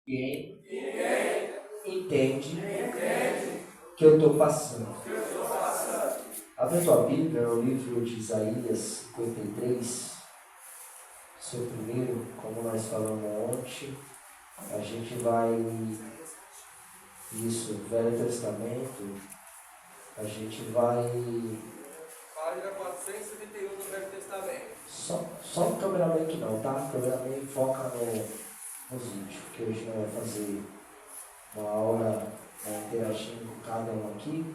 Ninguém entende que eu estou passando. Abre a tua Bíblia no livro de Isaías 53. Seu primeiro, como nós falamos ontem, a gente vai, Velho Testamento, a gente vai... Página 471 do Velho Testamento. Só o cameraman não, tá? O cameraman foca nos vídeos, que hoje nós vamos fazer uma aula interagindo com cada um aqui.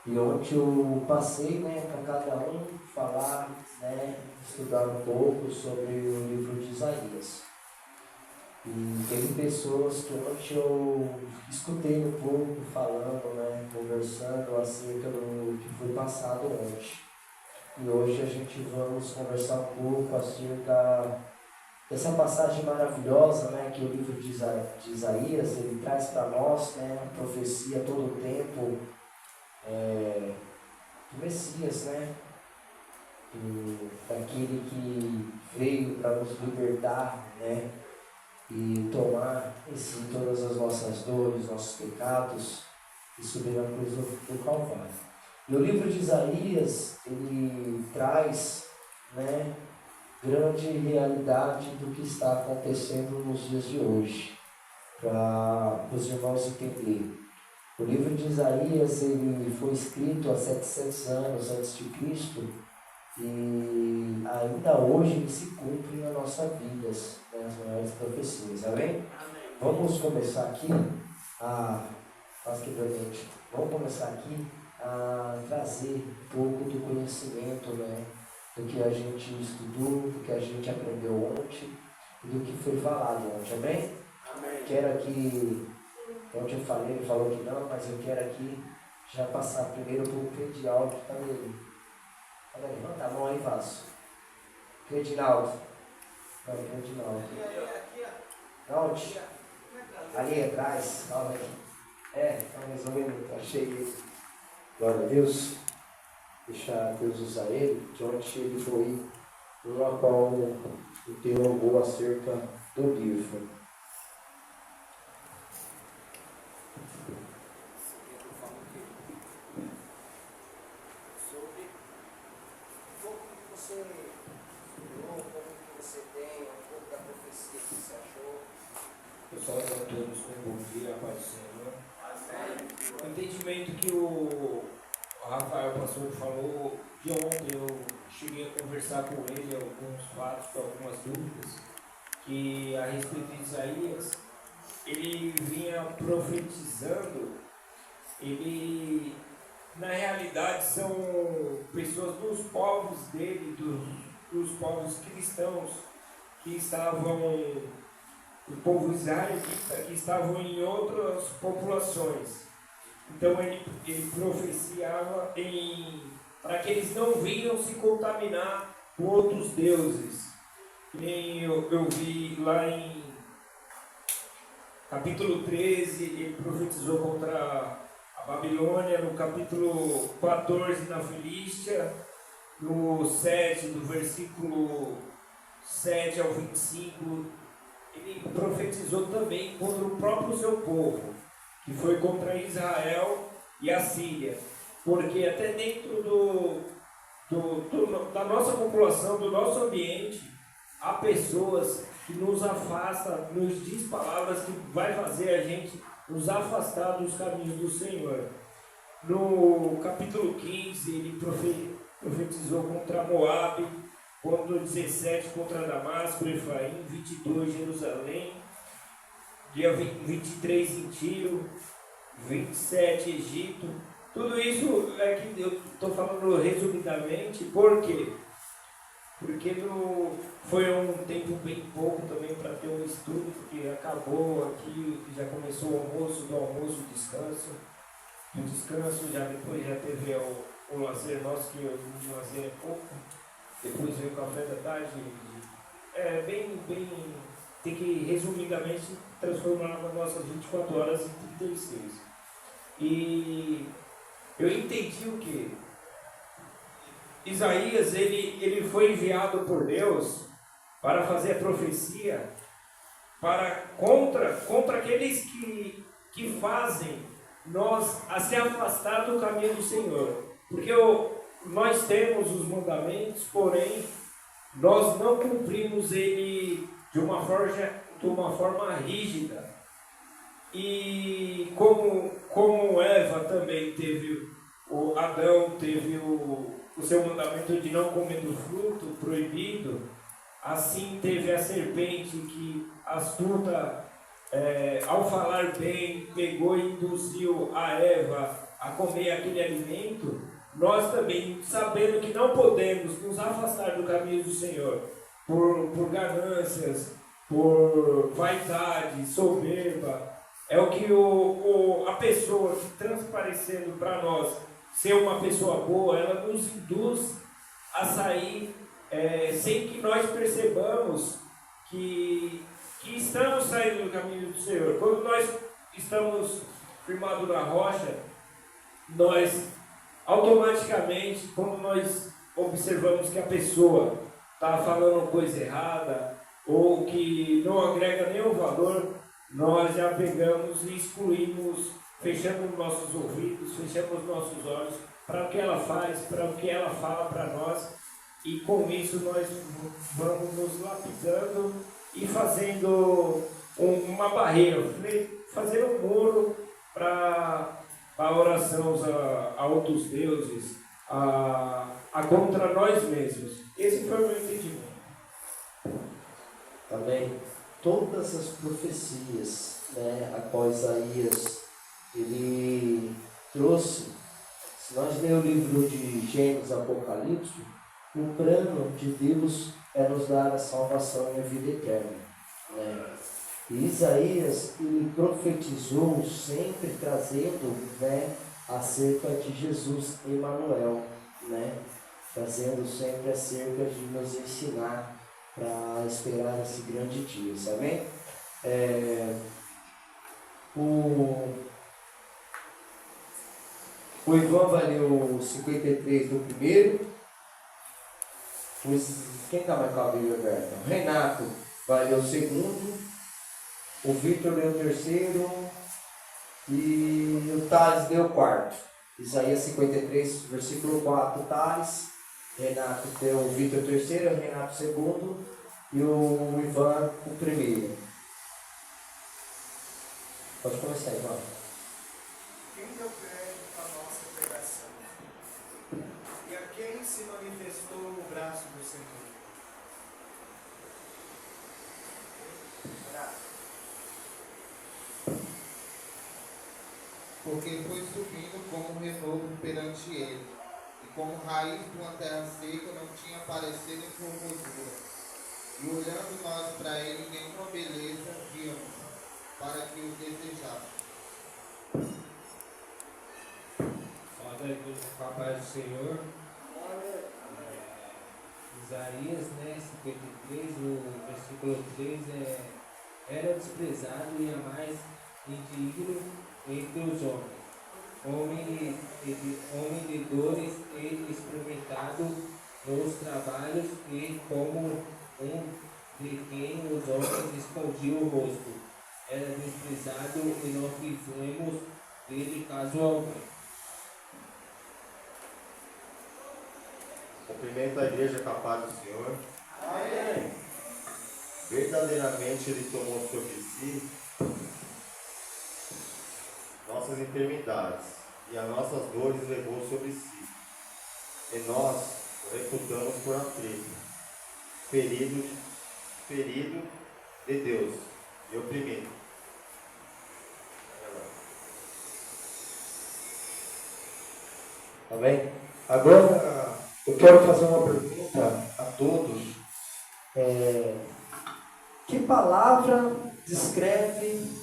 E ontem eu passei para cada um falar, estudar um pouco sobre o livro de Isaías. E teve pessoas que ontem eu escutei um pouco falando, conversando acerca do que foi passado ontem. E hoje a gente vamos conversar um pouco acerca dessa passagem maravilhosa, que o livro de Isaías ele traz para nós, a profecia todo o tempo do Messias, daquele que veio para nos libertar, e tomar em si todas as nossas dores, nossos pecados e subir na cruz do Calvário. E o livro de Isaías, ele traz, grande realidade do que está acontecendo nos dias de hoje, para os irmãos entenderem. O livro de Isaías, ele foi escrito há 700 anos antes de Cristo e ainda hoje ele se cumpre na nossa vida, as maiores profecias, amém? Vamos começar aqui a trazer um pouco do conhecimento, do que a gente estudou, do que a gente aprendeu ontem e do que foi falado ontem, amém? Amém. Quero aqui, ontem eu falei, ele falou que não, mas eu quero aqui já passar primeiro para o Credinaldo, cadê ele? Levanta a mão aí, Vaso. Credinaldo. Não, Credinaldo. Onde? Ali atrás, calma aí. Tá resolvendo, achei ele. Glória a Deus. Deixar Deus usar ele, que ontem ele foi no local interrogou acerca do livro. Sobre como você estudou, como você tem, um pouco da profecia que você achou. Pessoal, a todos com bom dia, a paz do Senhor. O entendimento que o Rafael pastor falou, de ontem eu cheguei a conversar com ele alguns fatos, algumas dúvidas, que a respeito de Isaías, ele vinha profetizando, ele na realidade são pessoas dos povos dele, dos povos cristãos, que estavam, o povo israelita, que estavam em outras populações. Então ele profeciava para que eles não vinham se contaminar com outros deuses. E eu vi lá em capítulo 13, ele profetizou contra a Babilônia, no capítulo 14 na Filístia, no 7, do versículo 7 ao 25, ele profetizou também contra o próprio seu povo, que foi contra Israel e a Síria, porque até dentro da nossa população, do nosso ambiente, há pessoas que nos afastam, nos diz palavras que vai fazer a gente nos afastar dos caminhos do Senhor. No capítulo 15, ele profetizou contra Moabe, capítulo 17 contra Damasco, Efraim, 22 Jerusalém, dia 23 em Tiro, 27 Egito. Tudo isso é que eu estou falando resumidamente, por quê? Porque foi um tempo bem pouco também para ter um estudo, porque acabou aqui, já começou o almoço, do almoço o descanso, do descanso depois já teve o lazer nosso, que o lazer é pouco, depois veio o café da tarde, tem que resumidamente transformar as nossas 24 horas em 36. E eu entendi o que? Isaías, ele foi enviado por Deus para fazer a profecia contra aqueles que fazem nós a se afastar do caminho do Senhor. Porque nós temos os mandamentos, porém nós não cumprimos ele de uma forma rígida. E como Eva também teve, o Adão teve o seu mandamento de não comer do fruto proibido, assim teve a serpente que astuta, ao falar bem, pegou e induziu a Eva a comer aquele alimento. Nós também, sabendo que não podemos nos afastar do caminho do Senhor por ganâncias, por vaidade, soberba, é o que a pessoa que transparecendo para nós ser uma pessoa boa, ela nos induz a sair sem que nós percebamos que estamos saindo do caminho do Senhor. Quando nós estamos firmados na rocha, nós automaticamente, quando nós observamos que a pessoa está falando coisa errada ou que não agrega nenhum valor, nós já pegamos e excluímos, fechamos nossos ouvidos, fechamos nossos olhos para o que ela faz, para o que ela fala para nós, e com isso nós vamos nos lapidando e fazendo uma barreira, fazendo um muro para a oração a outros deuses, a contra nós mesmos. Esse foi o meu entendimento. Também todas as profecias, a qual Isaías ele trouxe, se nós lermos o livro de Gênesis, Apocalipse, o plano de Deus é nos dar a salvação e a vida eterna. E Isaías ele profetizou sempre trazendo acerca de Jesus Emanuel, trazendo sempre acerca de nos ensinar para esperar esse grande dia, sabe? O Ivan vai ler o 53 do primeiro. Quem está mais com a Bíblia aberta? O Renato vai ler o segundo. O Vitor leu o terceiro. E o Thales leu o quarto. Isaías 53, versículo 4, Thales. Renato deu o Vitor o terceiro, o Renato o segundo. E o Ivan o primeiro. Pode começar, Ivan. Quem deu crédito à nossa pregação? E a quem se manifestou o braço do Senhor? Porque foi subindo como renovo perante ele, e como raiz de uma terra seca não tinha aparecido em formosura. E olhando nós para ele, nenhuma beleza víamos, para que o desejássemos. Fala aí com a paz do Senhor. Isaías 53, o versículo 3 era desprezado e a mais indigno entre os homens, homem de dores e experimentado nos trabalhos, e como de quem os homens escondiam o rosto. Era desprezado e não fizemos dele caso algum. Cumprimento a igreja com a paz do Senhor. Amém. Verdadeiramente Ele tomou sobre si nossas enfermidades e as nossas dores levou sobre si. E nós o reputamos por aflito, ferido de Deus e oprimido. Amém? Agora eu quero fazer uma pergunta a todos. Que palavra descreve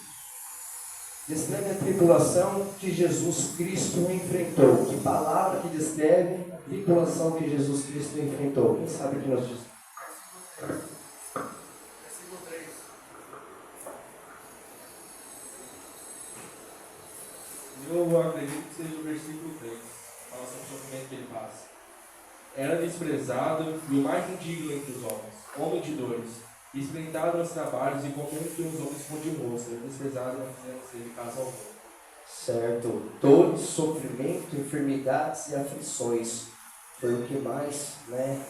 a tribulação que Jesus Cristo enfrentou? Que palavra que descreve a tribulação que Jesus Cristo enfrentou? Quem sabe o que nós dizemos? Versículo 3. Eu acredito que seja o versículo 3. Fala sobre o sofrimento que ele passa. Era desprezado e o mais indigno entre os homens, homem de dores, e esplendado nos trabalhos, e comendo que os homens pão de moça, desprezado não fizeram ser de casa alguma. Certo? Dor, sofrimento, enfermidades e aflições. Foi o que mais, né,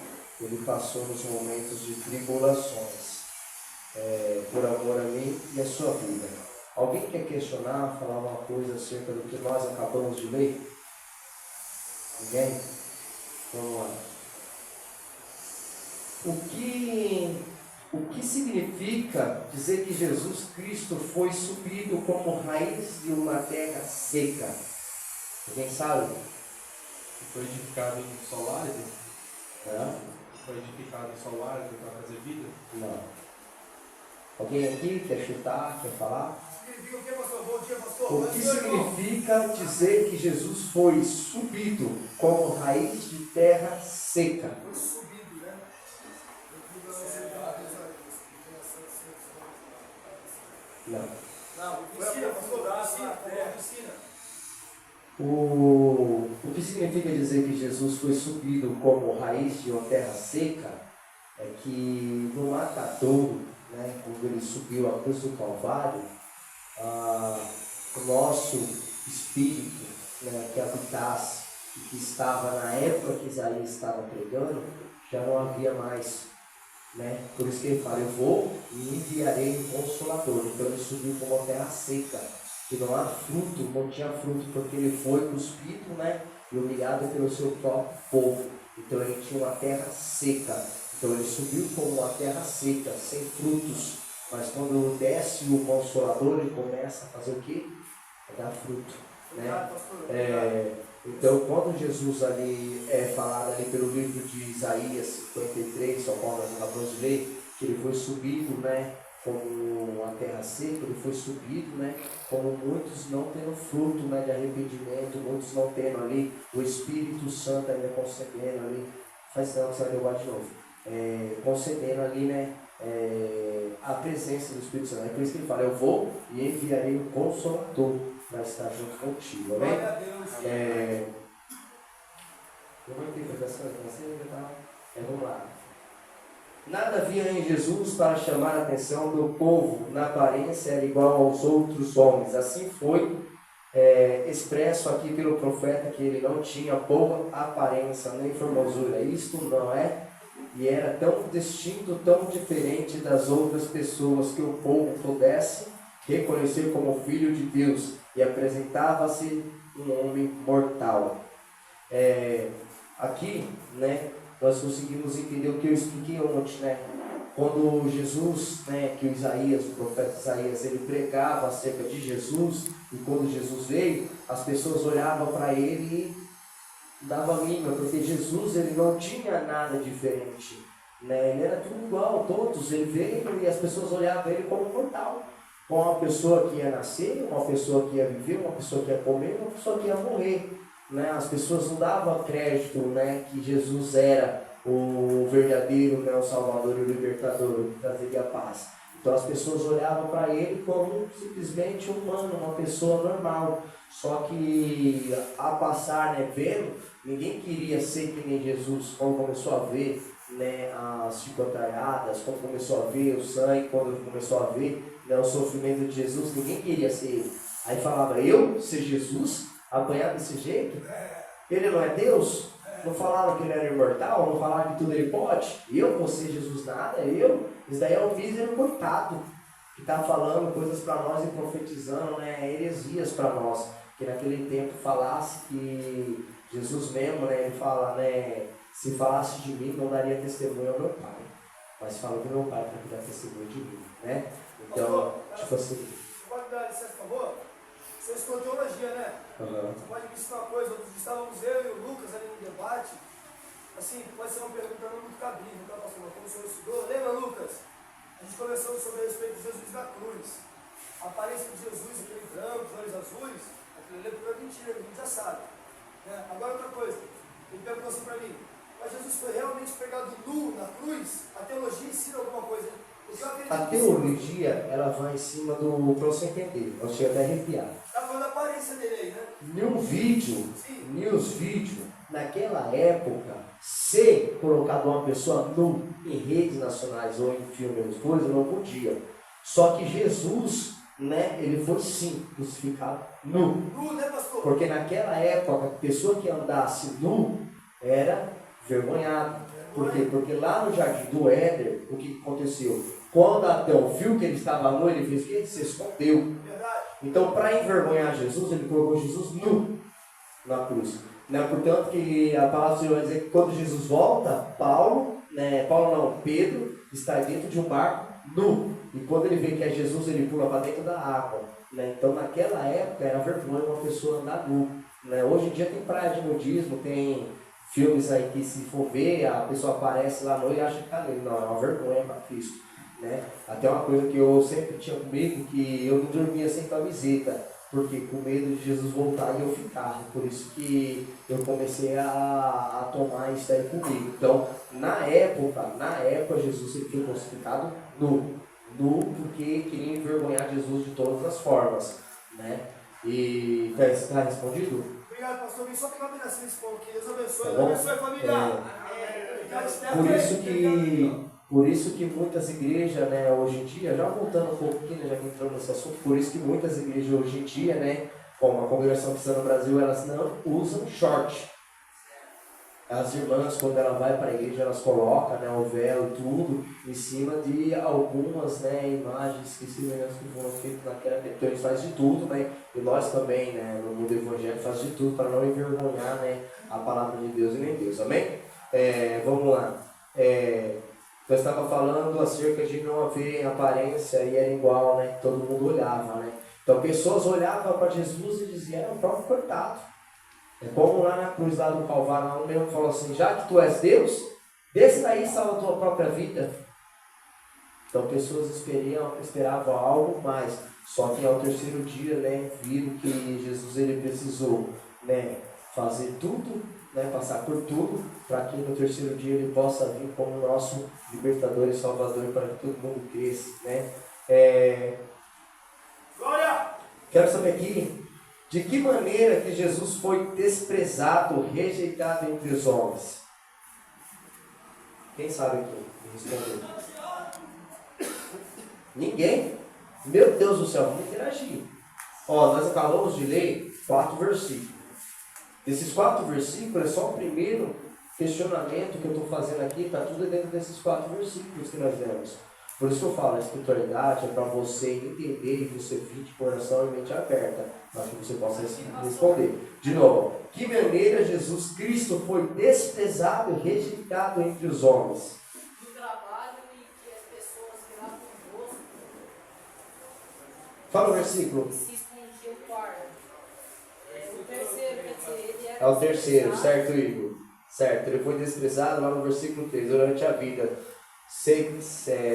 ele passou nos momentos de tribulações. Por amor a mim e a sua vida. Alguém quer questionar, falar uma coisa acerca do que nós acabamos de ler? Ninguém? Vamos lá. O que significa dizer que Jesus Cristo foi subido como raiz de uma terra seca? Alguém sabe? Foi edificado em solo árido? Não? Foi edificado em solo árido para fazer vida? Não. Alguém aqui quer chutar, quer falar? Significa o que, pastor? Bom dia, pastor. O que significa dizer que Jesus foi subido como raiz de terra seca? Foi subido, né? Não. Não, ensina, pastor. Ensina. O que significa dizer que Jesus foi subido como raiz de uma terra seca é que no matadouro, né, quando ele subiu a cruz do Calvário, o nosso espírito, né, que habitasse e que estava na época que Isaías estava pregando, já não havia mais. Né? Por isso que ele fala, eu vou e enviarei um Consolador. Então ele subiu como uma terra seca, que não há fruto, não tinha fruto, porque ele foi cuspido, né, e humilhado pelo seu próprio povo. Então ele tinha uma terra seca. Então ele subiu como uma terra seca, sem frutos. Mas quando desce o Consolador, ele começa a fazer o quê? A dar fruto. Né? Então quando Jesus ali é falado ali pelo livro de Isaías 53, só qual nós acabamos de ler, que ele foi subido, né, como uma terra seca, ele foi subido, né, como muitos não tendo fruto, né, de arrependimento, muitos não tendo ali o Espírito Santo ainda concedendo ali, faz tempo que você vai derrubar de novo, concedendo ali, né, a presença do Espírito Santo. É por isso que ele fala, eu vou e enviarei o Consolador para estar junto contigo, né? Glória a Deus. Vamos lá. Nada havia em Jesus para chamar a atenção do povo, na aparência era igual aos outros homens. Assim foi expresso aqui pelo profeta que ele não tinha boa aparência nem formosura. Isto não é, e era tão distinto, tão diferente das outras pessoas que o povo pudesse reconhecer como filho de Deus, e apresentava-se um homem mortal. Aqui, né, nós conseguimos entender o que eu expliquei ontem, né? Quando Jesus, né, que o profeta Isaías, ele pregava acerca de Jesus, e quando Jesus veio, as pessoas olhavam para ele e davam mínima, porque Jesus, ele não tinha nada diferente, né? Ele era tudo igual, todos, ele veio e as pessoas olhavam ele como mortal, como uma pessoa que ia nascer, uma pessoa que ia viver, uma pessoa que ia comer, uma pessoa que ia morrer. Né? As pessoas não davam crédito, né, que Jesus era o verdadeiro, né, o Salvador e o Libertador, que trazeria paz. Então as pessoas olhavam para ele como simplesmente humano, uma pessoa normal. Só que a passar, né, vendo, ninguém queria ser que nem Jesus. Quando começou a ver, né, as chicotadas, quando começou a ver o sangue, quando começou a ver, né, o sofrimento de Jesus, ninguém queria ser ele. Aí falava, eu ser Jesus? Apanhar desse jeito? Ele não é Deus? Não falaram que ele era imortal? Não falaram que tudo ele pode? Eu vou ser Jesus nada? Isso daí é um mísero coitado que está falando coisas para nós e profetizando, né, heresias para nós. Que naquele tempo falasse que Jesus mesmo, né, ele fala, né, se falasse de mim não daria testemunho ao meu Pai, mas fala do meu Pai para que dá testemunho de mim, né? Então, tipo assim. Pode dar licença, por favor? Você estudou teologia, né? Você pode me ensinar uma coisa. Estávamos eu e o Lucas ali no debate. Assim, pode ser uma pergunta não muito cabível, tá, pastor? Como o senhor estudou? Lembra, Lucas? A gente conversou sobre a respeito de Jesus na cruz. A aparência de Jesus, aquele branco, os olhos azuis, aquele ali é mentira, a gente já sabe. Né? Agora outra coisa. Ele perguntou assim para mim, mas Jesus foi realmente pregado nu na cruz? A teologia ensina alguma coisa? A teologia, ela vai em cima do, para você entender, eu chego até arrepiado. Está falando da aparência dele aí, né? Nos vídeos, naquela época, se colocado uma pessoa nu em redes nacionais ou em filmes, coisas, não podia. Só que Jesus, né, ele foi sim crucificado nu. Nu, né, pastor? Porque naquela época, a pessoa que andasse nu era vergonhada. Por quê? Porque lá no jardim do Éden, o que aconteceu? Quando Adão viu que ele estava nu, ele fez o quê? Ele se escondeu. Verdade. Então, para envergonhar Jesus, ele colocou Jesus nu na cruz. Né? Portanto, que a palavra do Senhor vai dizer que quando Jesus volta, Pedro está dentro de um barco nu. E quando ele vê que é Jesus, ele pula para dentro da água. Né? Então, naquela época, era vergonha uma pessoa andar nu. Né? Hoje em dia tem praia de nudismo, tem filmes aí que, se for ver, a pessoa aparece lá nu e acha que está ali. Não, é uma vergonha para Cristo. Né? Até uma coisa que eu sempre tinha comigo, que eu não dormia sem camiseta, porque com medo de Jesus voltar e eu ficar. Por isso que eu comecei a tomar isso aí comigo. Então, na época Jesus ele foi crucificado nu, porque queria envergonhar Jesus de todas as formas. Né? E está respondido? Obrigado, pastor. Vim só pegar um pedacinho desse pão aqui. Deus abençoe. Tá Deus bom? abençoe, família. Por isso que muitas igrejas, né, hoje em dia, já voltando um pouco aqui, né, já que entramos nesse assunto, por isso que muitas igrejas hoje em dia, né, como a congregação cristã no Brasil, elas não usam short. As irmãs, quando ela vai para a igreja, elas colocam, né, o véu e tudo em cima de algumas, né, imagens que foram feitas naquela época. Então eles fazem de tudo, né, e nós também, né, no mundo evangélico, fazemos de tudo para não envergonhar, né, a palavra de Deus e nem Deus, amém? Vamos lá. Eu estava falando acerca de não haver aparência e era igual, né? Todo mundo olhava, né? Então pessoas olhavam para Jesus e diziam, era o próprio coitado. É como lá na cruz lá do Calvário, lá o mesmo falou assim, já que tu és Deus, desce daí e salva a tua própria vida. Então pessoas esperavam algo mais. Só que ao terceiro dia, né, viram que Jesus ele precisou, né, fazer tudo, né, passar por tudo, para que no terceiro dia ele possa vir como nosso libertador e salvador, para que todo mundo cresça, né? Glória! Quero saber aqui, de que maneira que Jesus foi desprezado, rejeitado entre os homens? Quem sabe aqui me responder? Ninguém? Meu Deus do céu, vamos interagir. Nós acabamos de ler 4 versículos. Esses 4 versículos é só o primeiro questionamento que eu estou fazendo aqui, está tudo dentro desses 4 versículos que nós lemos. Por isso que eu falo, a espiritualidade é para você entender e você vir de coração e mente aberta, para que você possa responder. De novo, que maneira Jesus Cristo foi desprezado e rejeitado entre os homens? Do trabalho e que as pessoas viravam o rosto. Fala o versículo. Se escondia o quarto. O terceiro, quer dizer, ele era. É o terceiro, desprezado. certo, Igor? Certo, ele foi desprezado lá no versículo 3, durante a vida.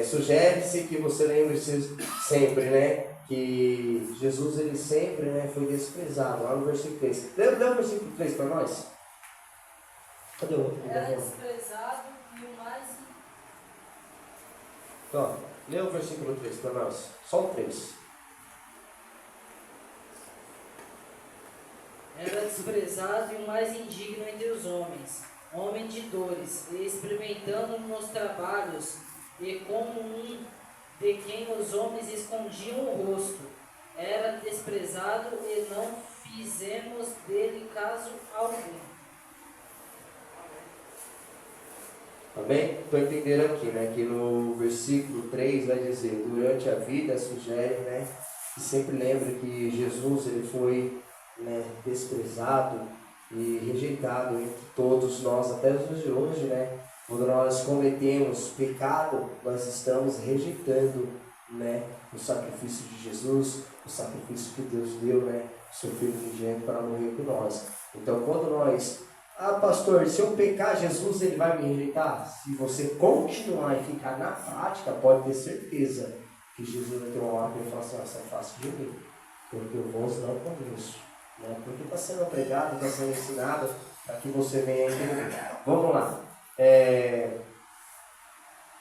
Sugere-se que você lembre sempre, né? Que Jesus ele sempre, né, foi desprezado, lá no versículo 3. Lê o versículo 3 para nós. Cadê o outro? Era desprezado e o mais. Então, lê o versículo 3 para nós. Só o 3. Era desprezado e o mais indigno entre os homens, homem de dores, e experimentando nos trabalhos, e como um de quem os homens escondiam o rosto. Era desprezado e não fizemos dele caso algum. Amém? Estou entendendo aqui, né? Que no versículo 3 vai dizer, durante a vida, sugere, né? Que sempre lembre que Jesus ele foi, né, desprezado e rejeitado entre todos nós, até os dias de hoje, né? Quando nós cometemos pecado, nós estamos rejeitando, né, o sacrifício de Jesus, o sacrifício que Deus deu, né, o seu Filho unigênito para morrer por nós. Então, quando nós, pastor, se eu pecar, Jesus ele vai me rejeitar? Se você continuar e ficar na prática, pode ter certeza que Jesus vai ter uma hora que ele fala assim, essa é fácil de mim, porque eu vos não conheço. Né? Porque está sendo pregado, está sendo ensinado para que você venha entender. Vamos lá.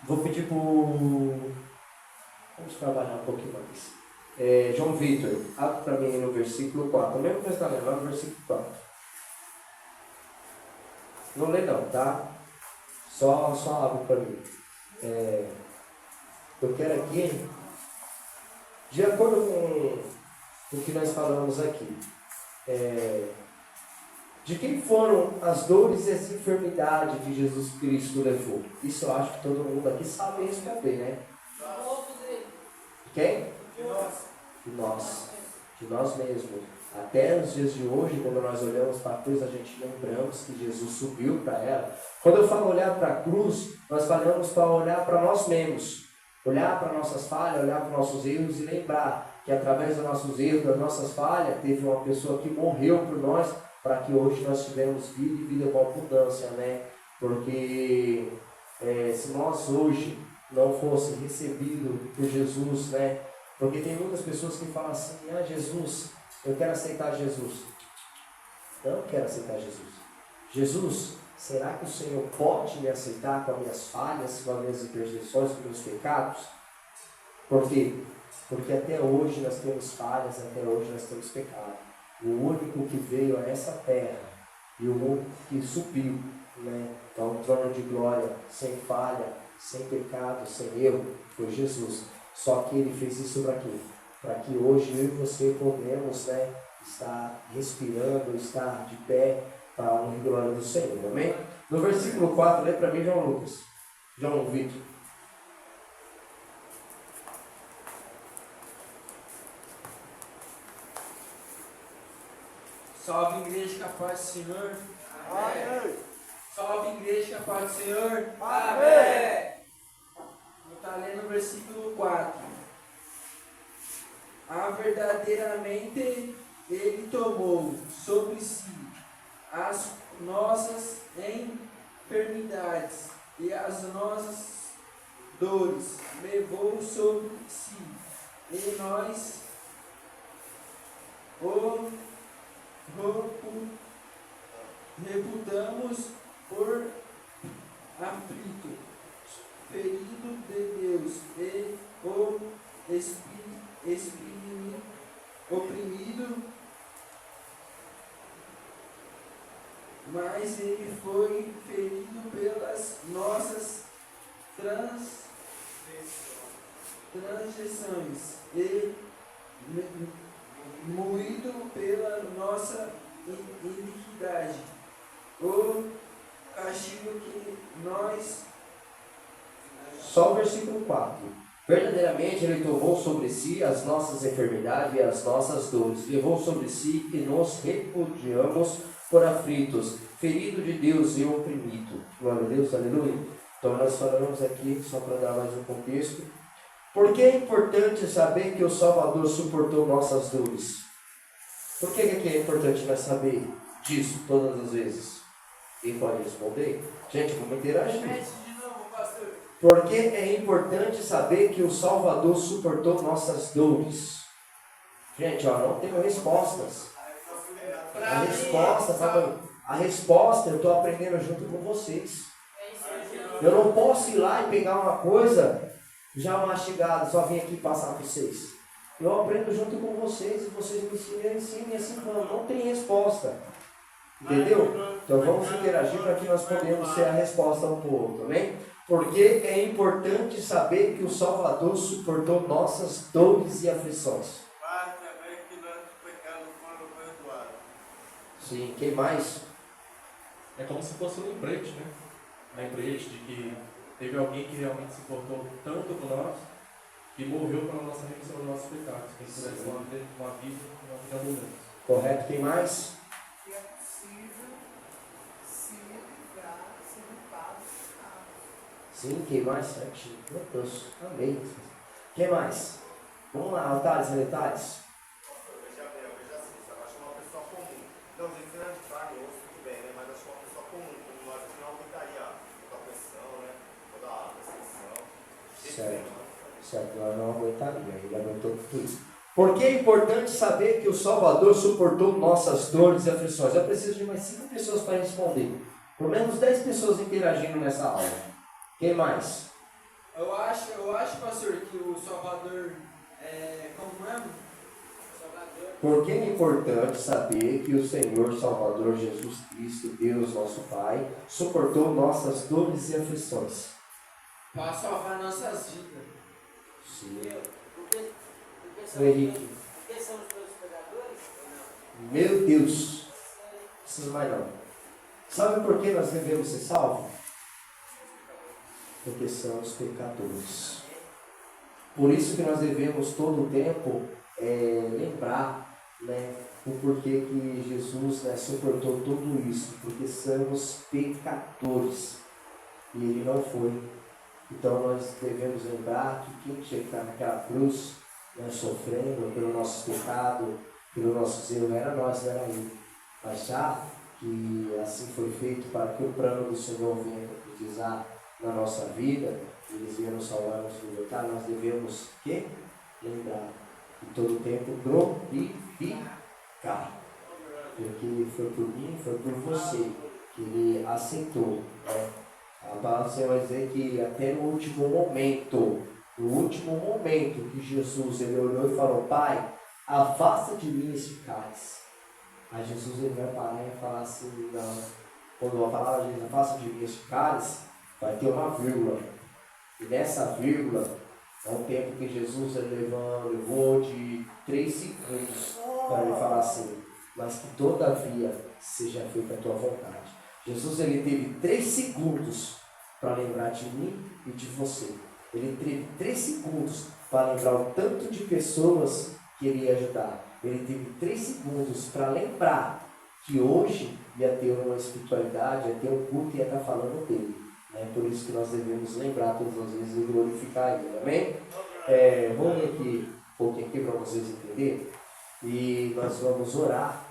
Vou pedir para vamos trabalhar um pouquinho mais. João Vitor, abre para mim no versículo 4. O mesmo que está lendo, lá no versículo 4. Não lê não, tá? Só algo para mim. Eu quero aqui, de acordo com o que nós falamos aqui, de quem foram as dores e as enfermidades que Jesus Cristo levou? Isso eu acho que todo mundo aqui sabe responder, né? De quem? De nós. De nós. De nós mesmos. Até nos dias de hoje, quando nós olhamos para a cruz, a gente lembramos que Jesus subiu para ela. Quando eu falo olhar para a cruz, nós falamos para olhar para nós mesmos. Olhar para nossas falhas, olhar para nossos erros e lembrar que através dos nossos erros, das nossas falhas, teve uma pessoa que morreu por nós, para que hoje nós tivemos vida e vida com abundância, né? Porque se nós hoje não fosse recebido por Jesus, né? Porque tem muitas pessoas que falam assim, Jesus, eu quero aceitar Jesus. Não quero aceitar Jesus. Jesus, será que o Senhor pode me aceitar com as minhas falhas, com as minhas imperfeições, com os meus pecados? Por quê? Porque até hoje nós temos falhas, até hoje nós temos pecado. O único que veio a essa terra e o único que subiu, né, para um trono de glória, sem falha, sem pecado, sem erro, foi Jesus. Só que ele fez isso para quê? Para que hoje eu e você podemos, né, estar respirando, estar de pé para a honra e glória do Senhor. Amém? No versículo 4, lê para mim, João Lucas. João Vitor. Salve igreja, que a paz do Senhor. Amém. Salve igreja, que a paz do Senhor. Amém. Vou estar lendo o versículo 4. Verdadeiramente ele tomou sobre si as nossas enfermidades e as nossas dores, levou sobre si, e nós o reputamos por aflito, ferido de Deus e o oprimido, mas ele foi ferido pelas nossas transgressões e moído pela nossa iniquidade. O castigo que nós... Só o versículo 4. Verdadeiramente ele tomou sobre si as nossas enfermidades e as nossas dores. Levou sobre si e nos repudiamos por aflitos, ferido de Deus e oprimido. Glória a Deus, aleluia. Então nós falamos aqui, só para dar mais um contexto. Por que é importante saber que o Salvador suportou nossas dores? Por que é importante nós saber disso todas as vezes? Quem pode responder? Gente, vamos interagir. Por que é importante saber que o Salvador suportou nossas dores? Gente, não tenho respostas. A resposta eu estou aprendendo junto com vocês. Eu não posso ir lá e pegar uma coisa já mastigada, só vim aqui passar para vocês. Eu aprendo junto com vocês e vocês me ensinem e assim não tem resposta. Entendeu? Então vamos interagir para que nós podemos ser a resposta um para o outro, amém? Porque é importante saber que o Salvador suportou nossas dores e aflições. Para saber que nossos pecados foram perdoados. Sim, quem mais? É como se fosse um lembrete, né? Lembrete de que teve alguém que realmente se importou tanto por nós que morreu para a nossa remissão dos nossos pecados. Que pudesse uma vida abundante. Correto, quem mais? Que é possível se livrar, se limpar dos pecados. Sim, quem mais? Certinho. Meu Deus, amém. Quem mais? Vamos lá, altares e letais. Veja assim, eu acho uma pessoa comum. Não, dizendo de carne, osso, tudo bem, né? Mas acho uma pessoa comum, como nós que não aguentaria toda a pressão, né? Toda a perseguição. Certo, ela não aguentaria, ele aguentou tudo isso. Por que é importante saber que o Salvador suportou nossas dores e aflições? Eu preciso de mais 5 pessoas para responder. Pelo menos 10 pessoas interagindo nessa aula. Quem mais? Eu acho, pastor, que o Salvador como mesmo? Porque é importante saber que o Senhor Salvador Jesus Cristo, Deus nosso Pai, suportou nossas dores e aflições. Para salvar nossas vidas. Sim. Porque Henrique. somos todos pecadores? Meu Deus, não precisa mais não. Sabe por que nós devemos ser salvos? Porque somos pecadores. Por isso que nós devemos todo o tempo lembrar, né, o porquê que Jesus, né, suportou tudo isso. Porque somos pecadores. E Ele não foi. Então nós devemos lembrar que quem tinha que estar naquela cruz, né, sofrendo pelo nosso pecado, pelo nosso erro, era nós, não era Ele. Mas já que assim foi feito para que o plano do Senhor venha concretizar na nossa vida, eles vieram salvar, nos libertar, nós devemos que? Lembrar e todo o tempo glorificar. Porque foi por mim, foi por você que Ele aceitou, né? A palavra do Senhor vai dizer que até no último momento que Jesus ele olhou e falou: Pai, afasta de mim esse cálice. Aí Jesus ele vai parar e falar assim, não. Quando a palavra diz afasta de mim esse cálice, vai ter uma vírgula. E nessa vírgula é um tempo que Jesus ele levou de 3 segundos para ele falar assim: mas que todavia seja feita a tua vontade. Jesus ele teve 3 segundos para lembrar de mim e de você. Ele teve 3 segundos para lembrar o tanto de pessoas que ele ia ajudar. Ele teve 3 segundos para lembrar que hoje ia ter uma espiritualidade, ia ter um culto e ia estar falando dele. É por isso que nós devemos lembrar todas as vezes e glorificar ele. Amém? Vamos ler aqui um pouquinho aqui para vocês entenderem. E nós vamos orar.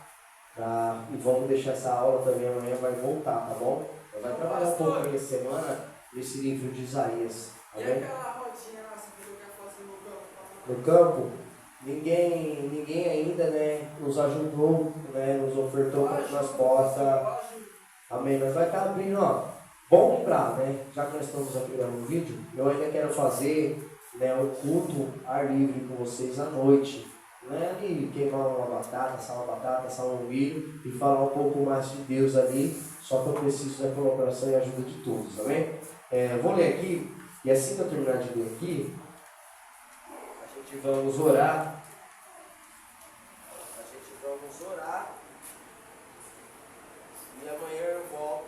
E vamos deixar essa aula também amanhã, vai voltar, tá bom? Vai trabalhar um pouco aí essa semana nesse livro de Isaías. Amém? E aquela rodinha lá, você falou que ia fazer no campo? No campo, ninguém ainda, né, nos ajudou, né, nos ofertou para que nós possamos. Amém? Nós vai estar abrindo, ó. Bom lembrar, né? Já que nós estamos aqui gravando um vídeo, eu ainda quero fazer, né, um culto ar livre com vocês à noite. Não é ali queimar uma batata, assar um milho e falar um pouco mais de Deus ali, só que eu preciso da colaboração e ajuda de todos, amém? Eu vou ler aqui, e assim que eu terminar de ler aqui, a gente vamos orar. E amanhã eu volto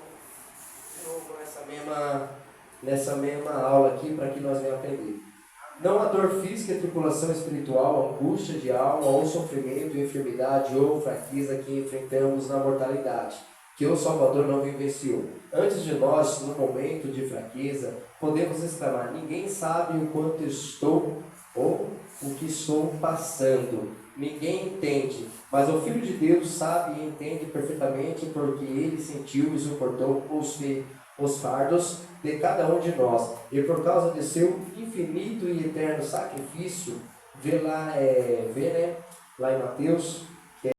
de novo nessa mesma aula aqui para que nós venhamos aprender. Não há dor física, tribulação espiritual, angústia de alma, ou sofrimento, enfermidade ou fraqueza que enfrentamos na mortalidade, que o Salvador não vivenciou. Antes de nós, no momento de fraqueza, podemos exclamar: ninguém sabe o quanto estou ou o que estou passando. Ninguém entende, mas o Filho de Deus sabe e entende perfeitamente, porque Ele sentiu e suportou os fardos de cada um de nós, e por causa de seu infinito e eterno sacrifício, vê lá em Mateus